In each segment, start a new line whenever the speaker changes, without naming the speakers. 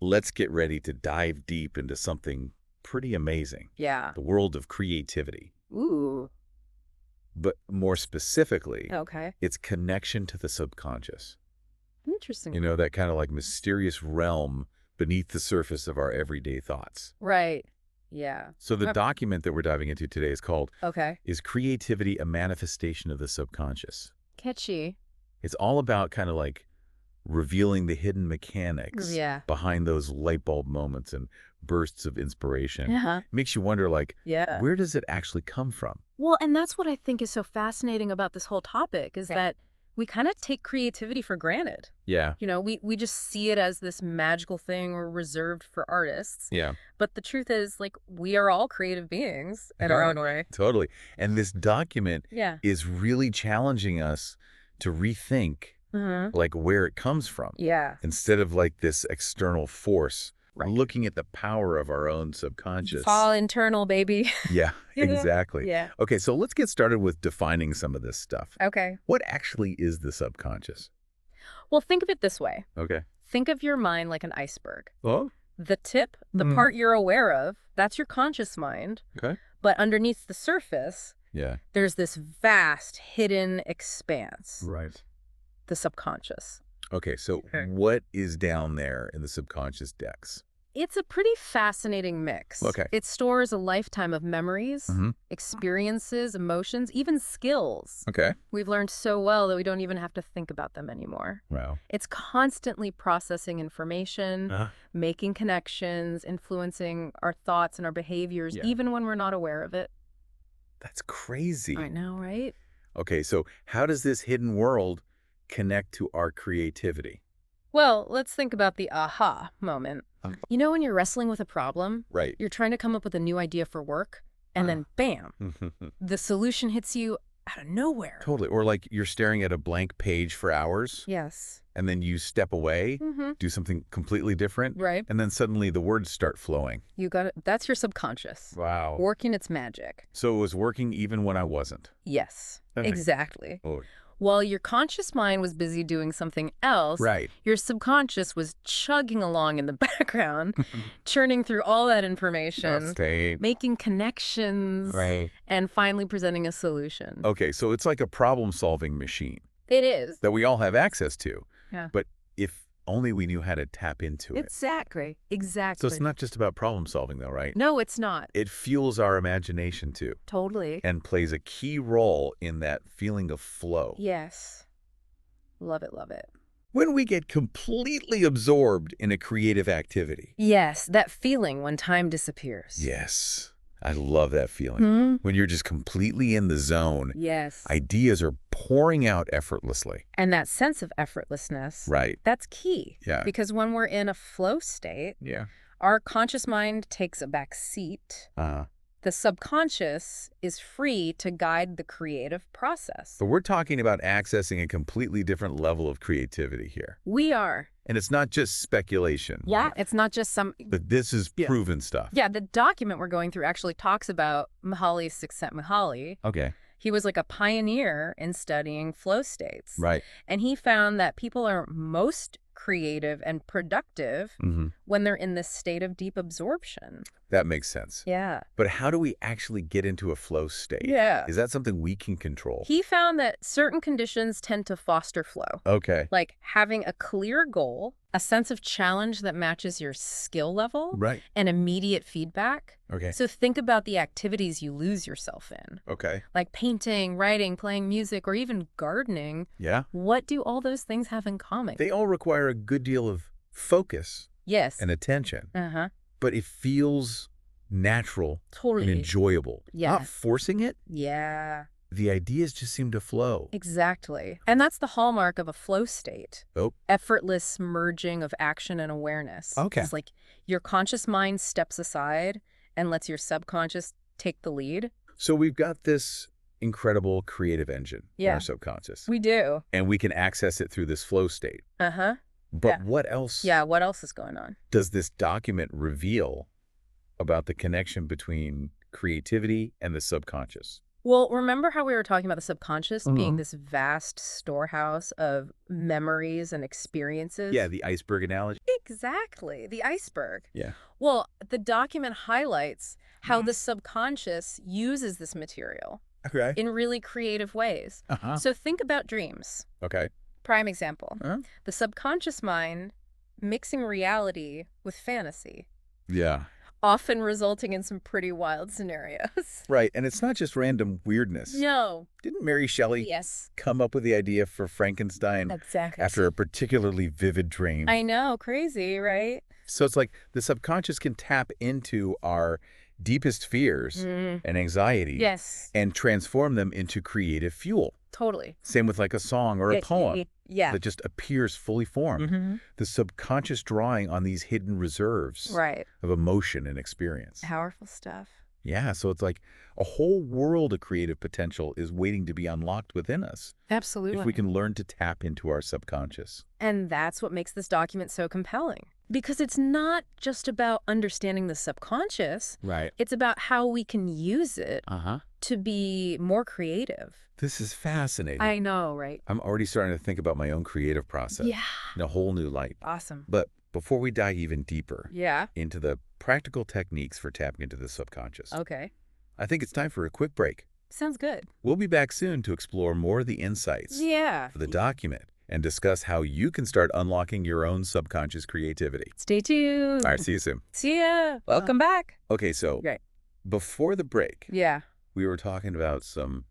let's get ready to dive deep into something pretty amazing,
Yeah.
the world of creativity.
Ooh.
But more specifically,
Okay.
its connection to the subconscious.
Interesting.
That kind of like mysterious realm beneath the surface of our everyday thoughts.
Right. Yeah.
So the
Uh,
document that we're diving into today is called
Okay.
Is Creativity a Manifestation of the Subconscious?
Catchy.
It's all about kind of like revealing the hidden mechanics
Yeah.
behind those light bulb moments and bursts of inspiration.
Uh-huh.
It makes you wonder, like,
Yeah.
where does it actually come from?
Well, and that's what I think is so fascinating about this whole topic is that we kind of take creativity for granted.
Yeah.
We just see it as this magical thing or reserved for artists.
Yeah,
But the truth is, like, we are all creative beings in our own way.
totally. And this document
Yeah.
is really challenging us to rethink, like, where it comes from.
Yeah.
Instead of like this external force,
Right.
looking at the power of our own subconscious.
It's all internal, baby.
Yeah,
Yeah.
exactly.
Yeah.
Okay, so let's get started with defining some of this stuff.
Okay.
What actually is the subconscious?
Well, think of it this way.
Okay.
Think of your mind like an iceberg.
Oh,
The tip, the part you're aware of, that's your conscious mind.
okay.
But underneath the surface,
Yeah.
there's this vast hidden expanse,
Right.
the subconscious.
Okay, so
Okay.
what is down there in the subconscious depths?
It's a pretty fascinating mix.
Okay.
It stores a lifetime of memories,
Mhm.
experiences, emotions, even skills.
Okay.
We've learned so well that we don't even have to think about them anymore.
Wow.
It's constantly processing information,
Uh-huh.
making connections, influencing our thoughts and our behaviors,
Yeah.
even when we're not aware of it.
That's crazy.
I know, right?
Okay, so how does this hidden world connect to our creativity?
Well, let's think about the aha moment. You know when you're wrestling with a problem,
Right.
you're trying to come up with a new idea for work, and then bam, the solution hits you out of nowhere.
Totally. Or like you're staring at a blank page for hours,
Yes.
and then you step away,
Mm-hmm.
do something completely different,
Right.
and then suddenly the words start flowing.
You got it. That's your subconscious.
Wow.
Working its magic.
So it was working even when I wasn't.
Yes,
Okay.
exactly.
Oh,
While your conscious mind was busy doing something else,
right.
your subconscious was chugging along in the background, churning through all that information,
Stay.
making connections,
Right.
and finally presenting a solution.
Okay, so it's like a problem-solving machine
It is.
that we all have access to.
Yeah.
But if only we knew how to tap into it.
Exactly. Exactly.
So it's not just about problem-solving, though, right?
No, it's not.
It fuels our imagination, too,
Totally.
and plays a key role in that feeling of flow.
Yes. Love it, love it.
When we get completely absorbed in a creative activity.
Yes, that feeling when time disappears.
Yes, I love that feeling.
Hmm?
When you're just completely in the zone,
Yes.
ideas are pouring out effortlessly.
And that sense of effortlessness,
Right.
that's key.
Yeah.
Because when we're in a flow state,
Yeah.
our conscious mind takes a back seat. The subconscious is free to guide the creative process.
But we're talking about accessing a completely different level of creativity here.
We are.
And it's not just speculation.
Yeah. It's not just some...
But this is
Yeah.
proven stuff.
Yeah, the document we're going through actually talks about Mihaly Csikszentmihalyi.
Okay.
He was like a pioneer in studying flow states.
Right.
And he found that people are most creative and productive
Mm-hmm.
when they're in this state of deep absorption.
That makes sense.
Yeah.
But how do we actually get into a flow state?
Yeah.
Is that something we can control?
He found that certain conditions tend to foster flow,
Okay.
like having a clear goal, a sense of challenge that matches your skill level,
Right.
and immediate feedback.
Okay.
So think about the activities you lose yourself in,
Okay.
like painting, writing, playing music, or even gardening.
Yeah.
What do all those things have in common?
They all require a good deal of focus
Yes.
and attention,
Uh-huh.
but it feels natural and
Totally.
enjoyable.
Yeah.
Not forcing it.
Yeah.
The ideas just seem to flow.
Exactly. And that's the hallmark of a flow state.
Oh.
Effortless merging of action and awareness.
Okay.
It's like your conscious mind steps aside and lets your subconscious take the lead.
So we've got this incredible creative engine in
Yeah.
our subconscious,
We do.
and we can access it through this flow state.
Uh-huh.
But
Yeah.
what else
Yeah, what else is going on?
does this document reveal about the connection between creativity and the subconscious?
Well, remember how we were talking about the subconscious being this vast storehouse of memories and experiences?
Yeah, the iceberg analogy.
Exactly. The iceberg.
Yeah.
Well, the document highlights how the subconscious uses this material
Okay.
in really creative ways. So think about dreams.
Okay.
Prime example. The subconscious mind mixing reality with fantasy,
Yeah.
often resulting in some pretty wild scenarios.
Right, and it's not just random weirdness.
No.
Didn't Mary Shelley
Yes.
come up with the idea for Frankenstein
Exactly.
after a particularly vivid dream?
I know. Crazy, right?
So it's like the subconscious can tap into our deepest fears and anxiety
Yes.
and transform them into creative fuel.
Totally.
Same with like a song or a poem
Yeah.
that just appears fully formed. The subconscious drawing on these hidden reserves
Right.
of emotion and experience.
Powerful stuff.
Yeah, so it's like a whole world of creative potential is waiting to be unlocked within us
Absolutely.
if we can learn to tap into our subconscious.
And that's what makes this document so compelling. Because it's not just about understanding the subconscious.
Right.
It's about how we can use it
Uh-huh.
to be more creative.
This is fascinating.
I know, right?
I'm already starting to think about my own creative process
Yeah.
in a whole new light.
Awesome.
But before we dive even deeper
Yeah.
into the practical techniques for tapping into the subconscious,
Okay.
I think it's time for a quick break.
Sounds good.
We'll be back soon to explore more of the insights
Yeah.
for the document and discuss how you can start unlocking your own subconscious creativity.
Stay tuned.
All right, see you soon.
See ya. Welcome back.
Okay, so
Great.
before the break,
Yeah.
we were talking about some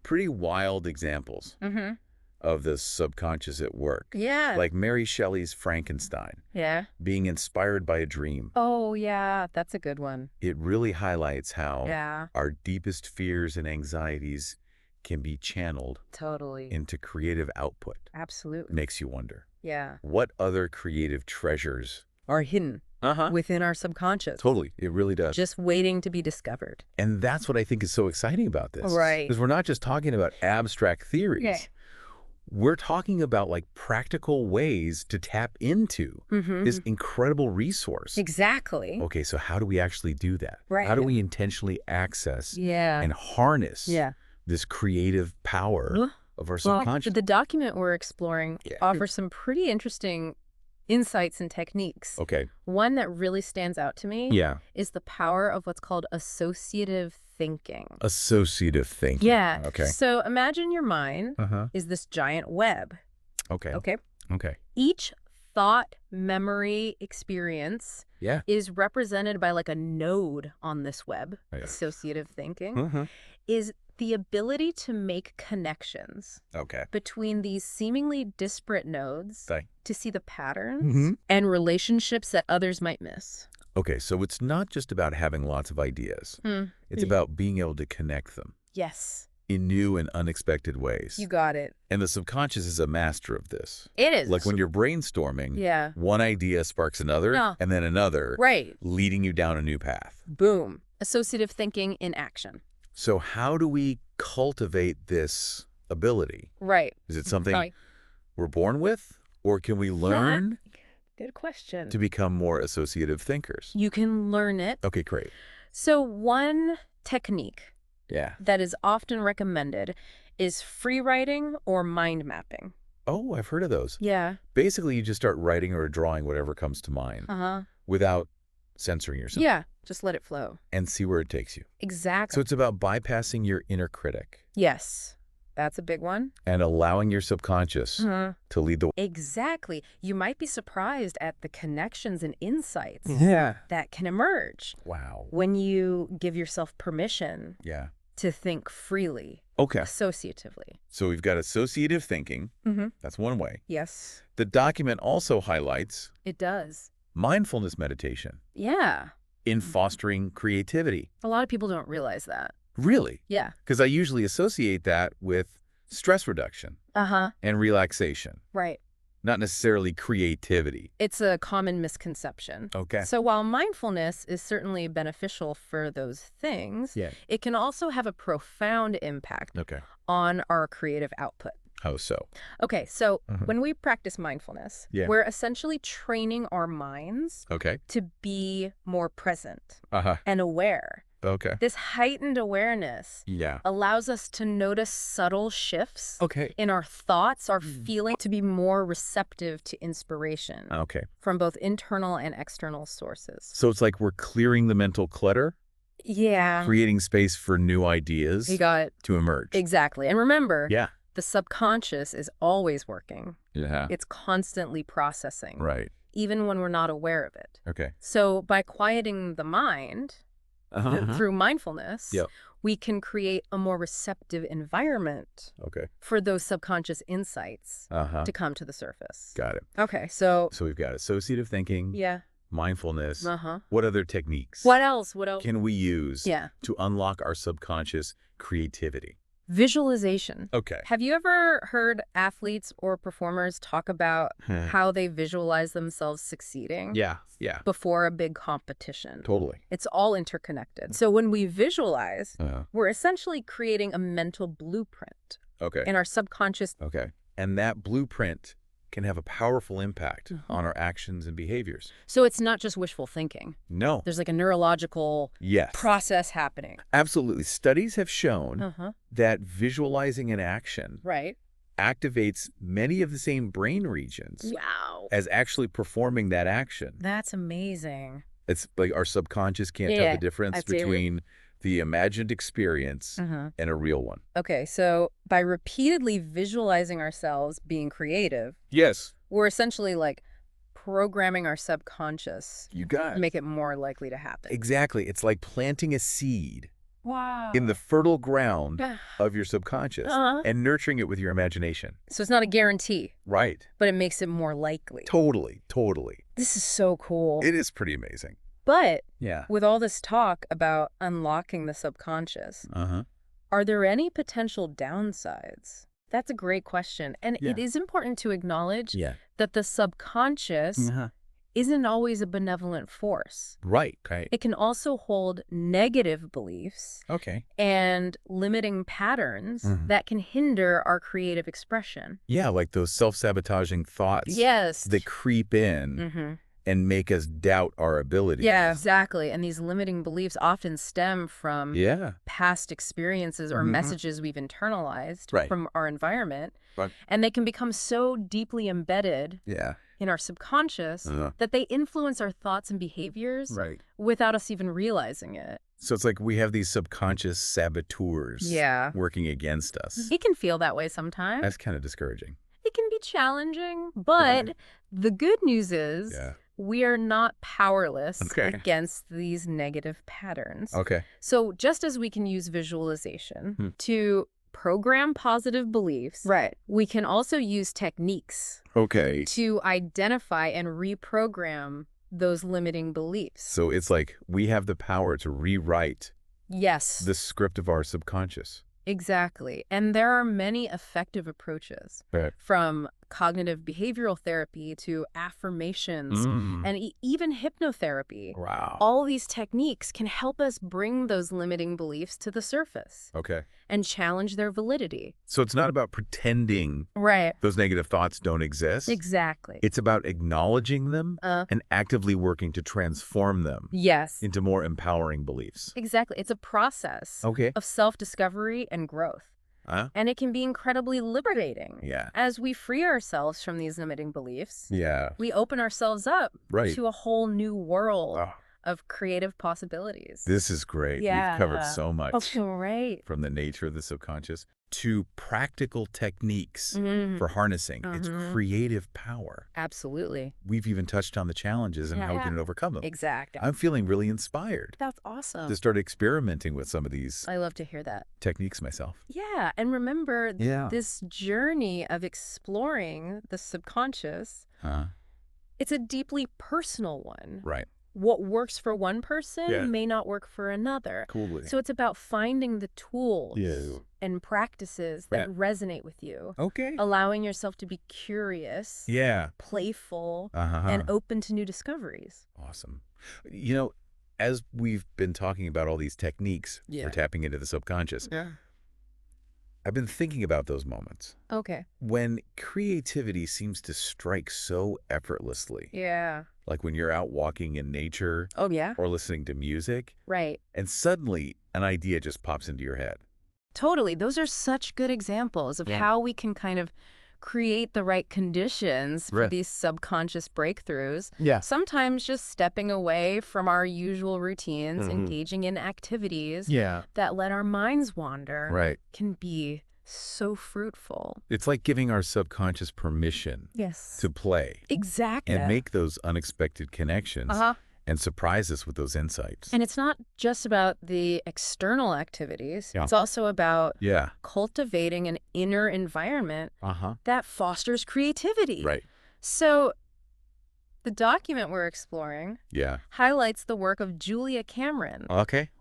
pretty wild examples
Mm-hmm.
of the subconscious at work.
Yeah.
Like Mary Shelley's Frankenstein,
Yeah.
being inspired by a dream.
Oh, yeah. That's a good one.
It really highlights how
Yeah.
our deepest fears and anxieties can be channeled
Totally.
into creative output.
Absolutely.
Makes you wonder,
Yeah.
what other creative treasures?
Are hidden within our subconscious.
Totally, it really does.
Just waiting to be discovered.
And that's what I think is so exciting about this.
Right.
Because we're not just talking about abstract theories.
Yeah.
We're talking about like practical ways to tap into this incredible resource.
Exactly.
Okay, so how do we actually do that?
Right.
How do we intentionally access
Yeah.
and harness
Yeah.
this creative power
Well,
of our
Well,
subconscious?
the document we're exploring
Yeah.
offers some pretty interesting insights and techniques.
Okay.
One that really stands out to me
Yeah.
is the power of what's called associative thinking.
Associative thinking.
Yeah.
Okay.
So imagine your mind
Uh-huh.
is this giant web.
Okay.
Okay.
Okay.
Each thought, memory, experience
Yeah.
is represented by like a node on this web.
Yeah.
Associative thinking
Uh-huh.
is the ability to make connections
Okay.
between these seemingly disparate nodes
Okay.
to see the patterns and relationships that others might miss.
Okay, so it's not just about having lots of ideas. It's
Yeah.
about being able to connect them
Yes,
in new and unexpected ways.
you got it.
And the subconscious is a master of this.
It is.
Like when you're brainstorming,
Yeah.
one idea sparks another
Yeah.
and then another,
Right.
leading you down a new path.
Boom. Associative thinking in action.
So how do we cultivate this ability?
Right.
Is it something
Right.
we're born with, or can we learn
Good question.
to become more associative thinkers?
You can learn it.
Okay, great.
So one technique
Yeah.
that is often recommended is free writing or mind mapping.
Oh, I've heard of those.
Yeah.
Basically, you just start writing or drawing whatever comes to mind
Uh-huh.
without censoring yourself
Yeah. Just let it flow.
and see where it takes you.
Exactly.
So it's about bypassing your inner critic
Yes. That's a big one.
and allowing your subconscious
Uh-huh.
to lead the way.
Exactly. You might be surprised at the connections and insights
Yeah.
that can emerge
Wow.
when you give yourself permission
Yeah.
to think freely,
Okay.
associatively.
So we've got associative thinking.
Mm-hmm.
That's one way.
Yes,
The document also highlights
it does.
mindfulness meditation
Yeah.
in fostering creativity.
A lot of people don't realize that.
Really?
Yeah.
Because I usually associate that with stress reduction
Uh-huh.
and relaxation,
Right.
not necessarily creativity.
It's a common misconception.
Okay.
So while mindfulness is certainly beneficial for those things,
Yeah.
it can also have a profound impact
Okay.
on our creative output.
How so?
Okay, so
Mhm.
when we practice mindfulness,
Yeah.
we're essentially training our minds
Okay.
to be more present
Uh-huh.
and aware
Okay.
This heightened awareness
Yeah.
allows us to notice subtle shifts
Okay.
in our thoughts, our feeling, to be more receptive to inspiration
Okay.
from both internal and external sources.
So it's like we're clearing the mental clutter,
Yeah.
creating space for new ideas
You got it.
to emerge.
Exactly. And remember,
Yeah.
the subconscious is always working.
Yeah.
It's constantly processing,
Right.
even when we're not aware of it.
Okay.
So by quieting the mind through mindfulness,
Yep.
we can create a more receptive environment
Okay.
for those subconscious insights
Uh-huh.
to come to the surface.
Got it.
Okay, so
So we've got associative thinking,
yeah.
mindfulness.
Uh-huh.
What other techniques
What else? What else?
can we use
Yeah.
to unlock our subconscious creativity?
Visualization.
Okay.
Have you ever heard athletes or performers talk about how they visualize themselves succeeding
Yeah. Yeah.
before a big competition?
Totally.
It's all interconnected. So when we visualize,
Uh-huh.
we're essentially creating a mental blueprint
Okay.
in our subconscious.
Okay. And that blueprint can have a powerful impact on our actions and behaviors.
So it's not just wishful thinking.
No.
There's like a neurological
Yes.
process happening.
Absolutely. Studies have shown
Uh-huh.
that visualizing an action
Right.
activates many of the same brain regions
Wow.
as actually performing that action.
That's amazing.
It's like our subconscious can't tell
Yeah,
the difference
absolutely.
between the imagined experience and a real one.
Okay, so by repeatedly visualizing ourselves being creative,
Yes.
we're essentially like programming our subconscious
You got
to make it more likely to happen.
Exactly. It's like planting a seed
Wow.
in the fertile ground of your subconscious
Uh-huh.
and nurturing it with your imagination.
So it's not a guarantee,
Right.
but it makes it more likely.
Totally. Totally.
This is so cool.
It is pretty amazing.
But
Yeah.
with all this talk about unlocking the subconscious,
Uh-huh.
are there any potential downsides? That's a great question. And
Yeah.
it is important to acknowledge
Yeah.
that the subconscious isn't always a benevolent force.
Right. Okay.
It can also hold negative beliefs
Okay.
and limiting patterns
Mhm.
that can hinder our creative expression.
Yeah, like those self-sabotaging thoughts
Yes.
that creep in
Mm-hmm.
and make us doubt our abilities.
Yeah, exactly. And these limiting beliefs often stem from
Yeah.
past experiences or
Mhm.
messages we've internalized
Right.
from our environment.
Right.
And they can become so deeply embedded
Yeah.
in our subconscious that they influence our thoughts and behaviors
Right.
without us even realizing it.
So it's like we have these subconscious saboteurs working against us.
It can feel that way sometimes.
That's kind of discouraging.
It can be challenging, but the good news is we are not powerless against these negative patterns.
Okay.
So just as we can use visualization to program positive beliefs, we can also use techniques
Okay.
to identify and reprogram those limiting beliefs.
So it's like we have the power to rewrite
Yes,
the script of our subconscious.
exactly. And there are many effective approaches,
Right.
from cognitive behavioral therapy to affirmations and even hypnotherapy.
Wow.
All these techniques can help us bring those limiting beliefs to the surface
Okay.
and challenge their validity.
So it's not about pretending
Right.
those negative thoughts don't exist.
Exactly.
It's about acknowledging them and actively working to transform them
Yes.
into more empowering beliefs.
Exactly. It's a process
Okay.
of self-discovery and growth. And it can be incredibly liberating.
Yeah.
As we free ourselves from these limiting beliefs,
Yeah.
we open ourselves up
Right.
to a whole new world
Oh,
of creative possibilities.
this is great.
Yeah.
We've covered so much
Oh, great.
from the nature of the subconscious to practical techniques for harnessing its creative power.
Absolutely.
We've even touched on the challenges and how we can overcome them.
Exactly.
I'm feeling really inspired
That's awesome.
to start experimenting with some of these
I love to hear that.
techniques myself.
Yeah. And remember,
Yeah.
this journey of exploring the subconscious, it's a deeply personal one.
Right.
What works for one person
Yeah.
may not work for another.
Coolly.
So it's about finding the tools
Yeah.
and practices that resonate with you,
Okay.
allowing yourself to be curious,
Yeah.
playful,
Uh-huh.
and open to new discoveries.
Awesome. You know, as we've been talking about all these techniques for tapping into the subconscious, I've been thinking about those moments.
Okay.
When creativity seems to strike so effortlessly.
Yeah.
Like when you're out walking in nature.
Oh, yeah.
Or listening to music.
Right.
And suddenly an idea just pops into your head.
Totally. Those are such good examples of how we can kind of create the right conditions for these subconscious breakthroughs.
Yeah.
Sometimes just stepping away from our usual routines, engaging in activities that let our minds wander can be so fruitful.
It's like giving our subconscious permission to play.
Exactly.
And make those unexpected connections. And surprise us with those insights.
And it's not just about the external activities. It's also about cultivating an inner environment that fosters creativity.
Right.
So the document we're exploring highlights the work of Julia Cameron,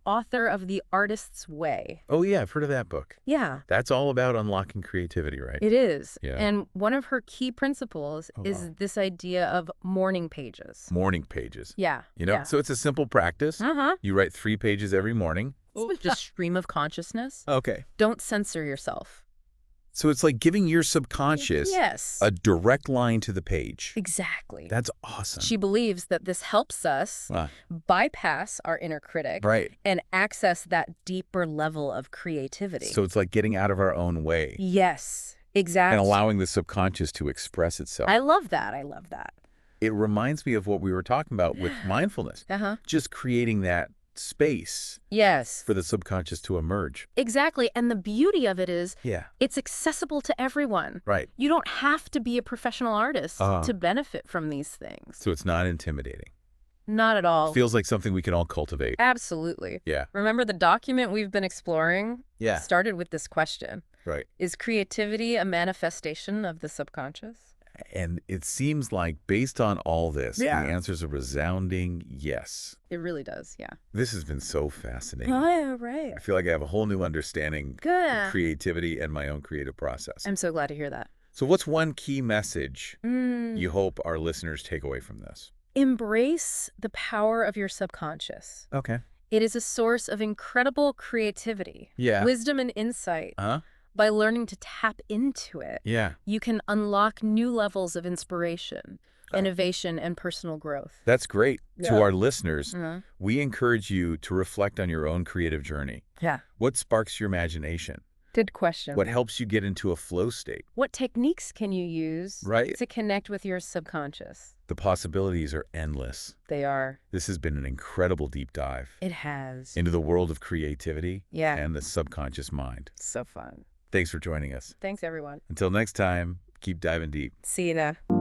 author of The Artist's Way.
Oh, yeah, I've heard of that book.
Yeah.
That's all about unlocking creativity, right?
It is.
Yeah.
And one of her key principles is this idea of morning pages.
Morning pages.
Yeah.
You know, so it's a simple practice. You write 3 pages every morning.
Just stream of consciousness.
Okay.
Don't censor yourself.
So it's like giving your subconscious a direct line to the page.
Exactly.
That's awesome.
She believes that this helps us bypass our inner critic and access that deeper level of creativity.
So it's like getting out of our own way.
Yes, exactly.
And allowing the subconscious to express itself.
I love that. I love that.
It reminds me of what we were talking about with mindfulness. Just creating that space for the subconscious to emerge.
Exactly. And the beauty of it is it's accessible to everyone.
Right.
You don't have to be a professional artist to benefit from these things.
So it's not intimidating.
Not at all.
It feels like something we can all cultivate.
Absolutely.
Yeah.
Remember, the document we've been exploring started with this question.
Right.
Is creativity a manifestation of the subconscious?
And it seems like, based on all this, the answer's a resounding yes.
It really does, yeah.
This has been so fascinating.
Oh, yeah, right.
I feel like I have a whole new understanding of creativity and my own creative process.
I'm so glad to hear that.
So what's one key message you hope our listeners take away from this?
Embrace the power of your subconscious.
Okay.
It is a source of incredible creativity, wisdom, and insight. By learning to tap into it, you can unlock new levels of inspiration, innovation, and personal growth.
That's great. To our listeners, we encourage you to reflect on your own creative journey. What sparks your imagination?
Good question.
What helps you get into a flow state?
What techniques can you use to connect with your subconscious?
The possibilities are endless.
They are.
This has been an incredible deep dive.
It has.
Into the world of creativity and the subconscious mind.
So fun.
Thanks for joining us.
Thanks, everyone.
Until next time, keep diving deep.
See you now.